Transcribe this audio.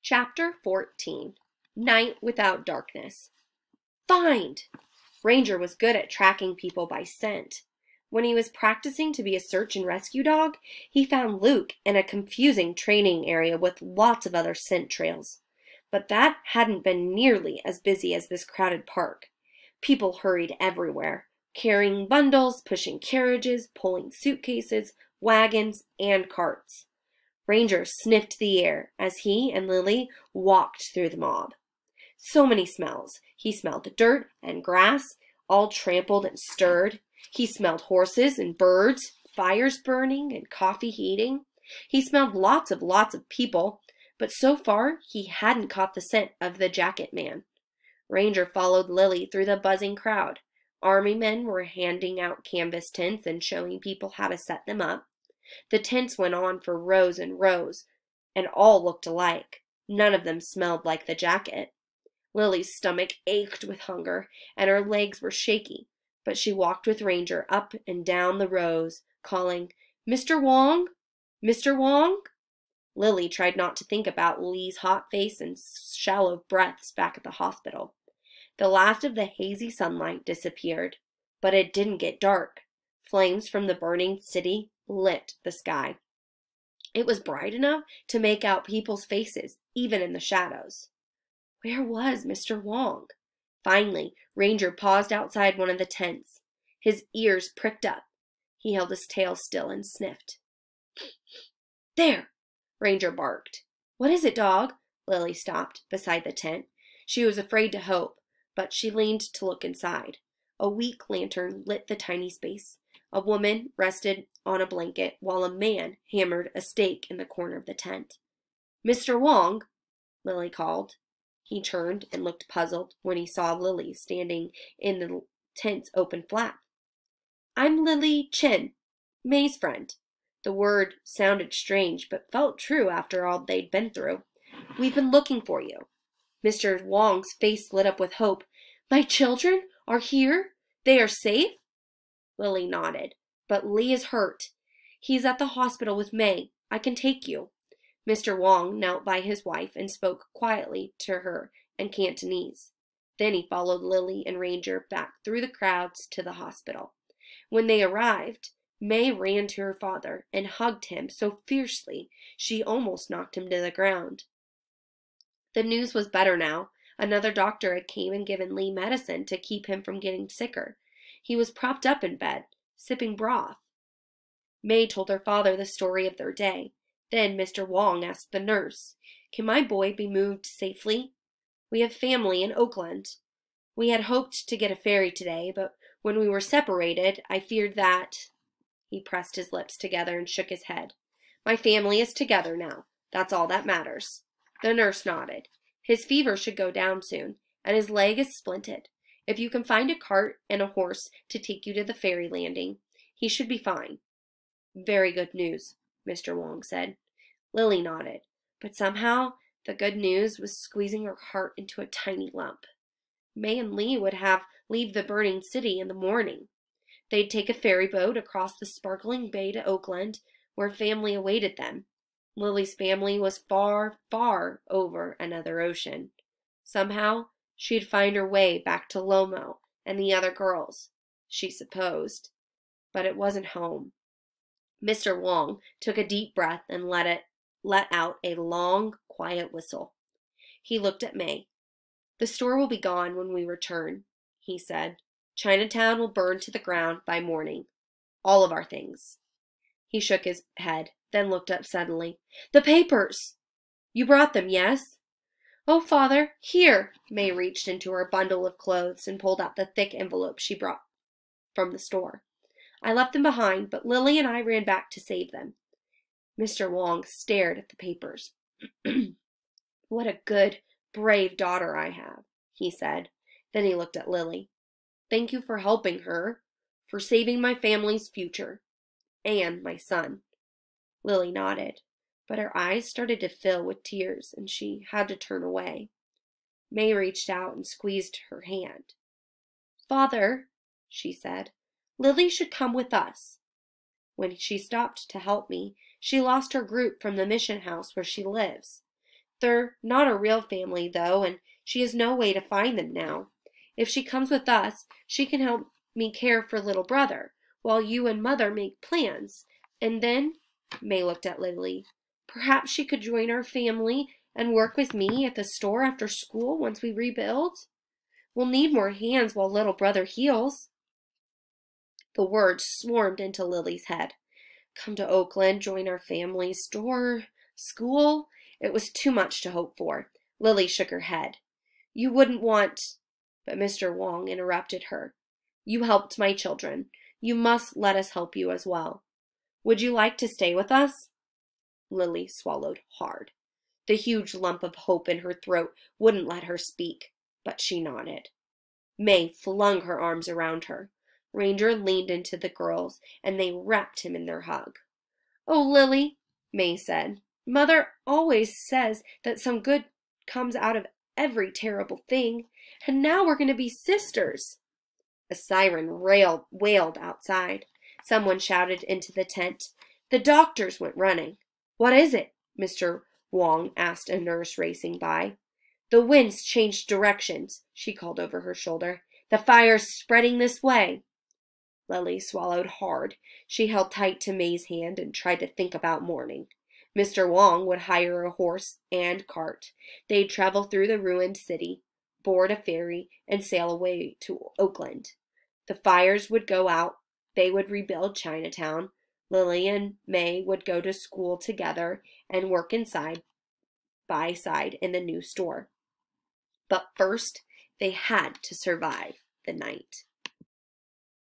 Chapter 14 Night Without Darkness. Find! Ranger was good at tracking people by scent. When he was practicing to be a search and rescue dog, he found Luke in a confusing training area with lots of other scent trails. But that hadn't been nearly as busy as this crowded park. People hurried everywhere, carrying bundles, pushing carriages, pulling suitcases, wagons, and carts. Ranger sniffed the air as he and Lily walked through the mob. So many smells. He smelled dirt and grass, all trampled and stirred. He smelled horses and birds, fires burning and coffee heating. He smelled lots of people, but so far he hadn't caught the scent of the jacket man. Ranger followed Lily through the buzzing crowd. Army men were handing out canvas tents and showing people how to set them up. The tents went on for rows and rows, and all looked alike. None of them smelled like the jacket. Lily's stomach ached with hunger, and her legs were shaky, but she walked with Ranger up and down the rows, calling, "Mr. Wong? Mr. Wong?" Lily tried not to think about Lee's hot face and shallow breaths back at the hospital. The last of the hazy sunlight disappeared, but it didn't get dark. Flames from the burning city lit the sky. It was bright enough to make out people's faces, even in the shadows. Where was Mr. Wong? Finally, Ranger paused outside one of the tents. His ears pricked up. He held his tail still and sniffed. "There!" Ranger barked. "What is it, dog?" Lily stopped beside the tent. She was afraid to hope, but she leaned to look inside. A weak lantern lit the tiny space. A woman rested on a blanket while a man hammered a stake in the corner of the tent. "Mr. Wong," Lily called. He turned and looked puzzled when he saw Lily standing in the tent's open flap. "I'm Lily Chen, May's friend." The word sounded strange, but felt true after all they'd been through. "We've been looking for you." Mr. Wong's face lit up with hope. "My children are here? They are safe?" Lily nodded. "But Lee is hurt. He's at the hospital with May. I can take you." Mr. Wong knelt by his wife and spoke quietly to her in Cantonese. Then he followed Lily and Ranger back through the crowds to the hospital. When they arrived, May ran to her father and hugged him so fiercely she almost knocked him to the ground. The news was better now. Another doctor had came and given Lee medicine to keep him from getting sicker. He was propped up in bed, sipping broth. May told her father the story of their day. Then Mr. Wong asked the nurse, "Can my boy be moved safely? We have family in Oakland. We had hoped to get a ferry today, but when we were separated, I feared that—" He pressed his lips together and shook his head. "My family is together now. That's all that matters." The nurse nodded. "His fever should go down soon, and his leg is splinted. If you can find a cart and a horse to take you to the ferry landing, he should be fine." "Very good news," Mr. Wong said. Lily nodded, but somehow the good news was squeezing her heart into a tiny lump. May and Lee would leave the burning city in the morning. They'd take a ferry boat across the sparkling bay to Oakland, where family awaited them. Lily's family was far, far over another ocean. Somehow, she'd find her way back to Lomo and the other girls, she supposed. But it wasn't home. Mr. Wong took a deep breath and let out a long, quiet whistle. He looked at May. "The store will be gone when we return," he said. "Chinatown will burn to the ground by morning. All of our things." He shook his head, then looked up suddenly. "The papers! You brought them, yes?" "Oh, Father, here!" May reached into her bundle of clothes and pulled out the thick envelope she brought from the store. "I left them behind, but Lily and I ran back to save them." Mr. Wong stared at the papers. "What a good, brave daughter I have," he said. Then he looked at Lily. "Thank you for helping her, for saving my family's future, and my son." Lily nodded, but her eyes started to fill with tears and she had to turn away. May reached out and squeezed her hand. "Father," she said, "Lily should come with us." When she stopped to help me, she lost her group from the mission house where she lives. They're not a real family, though, and she has no way to find them now. If she comes with us, she can help me care for little brother, while you and Mother make plans. And then, May looked at Lily, perhaps she could join our family and work with me at the store after school once we rebuild. We'll need more hands while little brother heals. The words swarmed into Lily's head. Come to Oakland, join our family, store, school. It was too much to hope for. Lily shook her head. You wouldn't want... But Mr. Wong interrupted her. You helped my children. You must let us help you as well. Would you like to stay with us? Lily swallowed hard. The huge lump of hope in her throat wouldn't let her speak, but she nodded. May flung her arms around her. Ranger leaned into the girls, and they wrapped him in their hug. Oh, Lily, May said, Mother always says that some good comes out of every terrible thing, and now we're going to be sisters. A siren wailed outside. Someone shouted into the tent. The doctors went running. What is it? Mr. Wong asked a nurse racing by. The wind's changed directions, she called over her shoulder. The fire's spreading this way. Lily swallowed hard. She held tight to May's hand and tried to think about morning. Mr. Wong would hire a horse and cart. They'd travel through the ruined city, board a ferry, and sail away to Oakland. The fires would go out. They would rebuild Chinatown. Lily and May would go to school together and work side by side in the new store. But first, they had to survive the night.